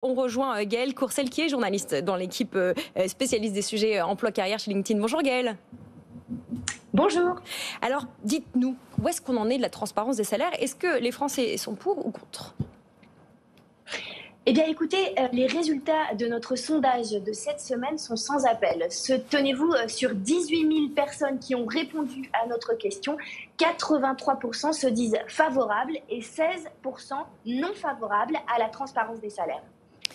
On rejoint Gaëlle Courcel, qui est journaliste dans l'équipe spécialiste des sujets emploi-carrière chez LinkedIn. Bonjour Gaëlle. Bonjour. Alors, dites-nous, où est-ce qu'on en est de la transparence des salaires? Est-ce que les Français sont pour ou contre? Eh bien, écoutez, les résultats de notre sondage de cette semaine sont sans appel. Tenez-vous, sur 18 000 personnes qui ont répondu à notre question, 83% se disent favorables et 16% non favorables à la transparence des salaires.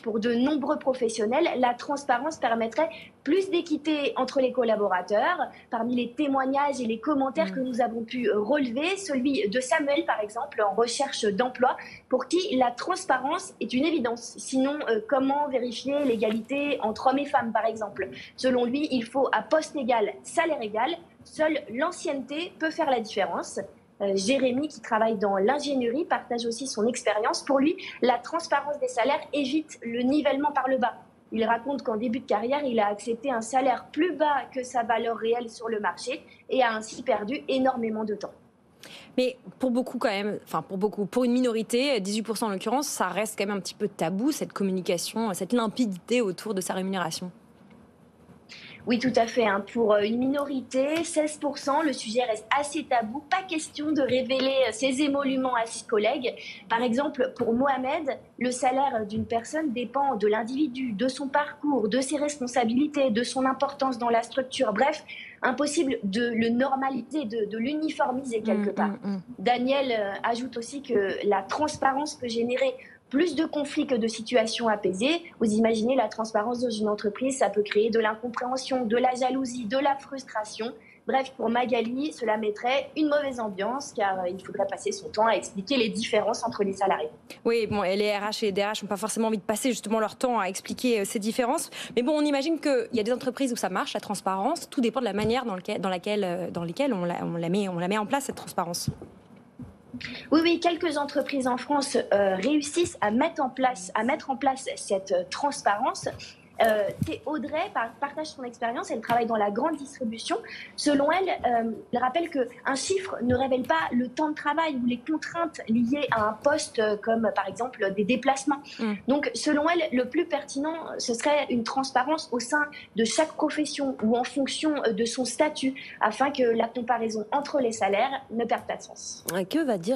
Pour de nombreux professionnels, la transparence permettrait plus d'équité entre les collaborateurs. Parmi les témoignages et les commentaires que nous avons pu relever, celui de Samuel, par exemple, en recherche d'emploi, pour qui la transparence est une évidence. Sinon, comment vérifier l'égalité entre hommes et femmes, par exemple? Selon lui, il faut à poste égal, salaire égal. Seule l'ancienneté peut faire la différence. Jérémy, qui travaille dans l'ingénierie, partage aussi son expérience. Pour lui, la transparence des salaires évite le nivellement par le bas. Il raconte qu'en début de carrière, il a accepté un salaire plus bas que sa valeur réelle sur le marché et a ainsi perdu énormément de temps. Mais pour beaucoup quand même, enfin pour une minorité, 18% en l'occurrence, ça reste quand même un petit peu tabou, cette communication, cette limpidité autour de sa rémunération. Oui, tout à fait. Pour une minorité, 16%, le sujet reste assez tabou. Pas question de révéler ses émoluments à ses collègues. Par exemple, pour Mohamed, le salaire d'une personne dépend de l'individu, de son parcours, de ses responsabilités, de son importance dans la structure. Bref, impossible de le normaliser, de l'uniformiser quelque part. Daniel ajoute aussi que la transparence peut générer plus de conflits que de situations apaisées. Vous imaginez la transparence dans une entreprise, ça peut créer de l'incompréhension, de la jalousie, de la frustration. Bref, pour Magali, cela mettrait une mauvaise ambiance car il faudrait passer son temps à expliquer les différences entre les salariés. Oui, bon, et les RH et les DRH n'ont pas forcément envie de passer justement leur temps à expliquer ces différences. Mais bon, on imagine qu'il y a des entreprises où ça marche, la transparence. Tout dépend de la manière dans lesquelles on la met en place, cette transparence. Oui, quelques entreprises en France réussissent à mettre en place cette transparence. Audrey partage son expérience, elle travaille dans la grande distribution. Selon elle, elle rappelle qu'un chiffre ne révèle pas le temps de travail ou les contraintes liées à un poste comme par exemple des déplacements. Donc selon elle, le plus pertinent, ce serait une transparence au sein de chaque profession ou en fonction de son statut afin que la comparaison entre les salaires ne perde pas de sens. Que va dire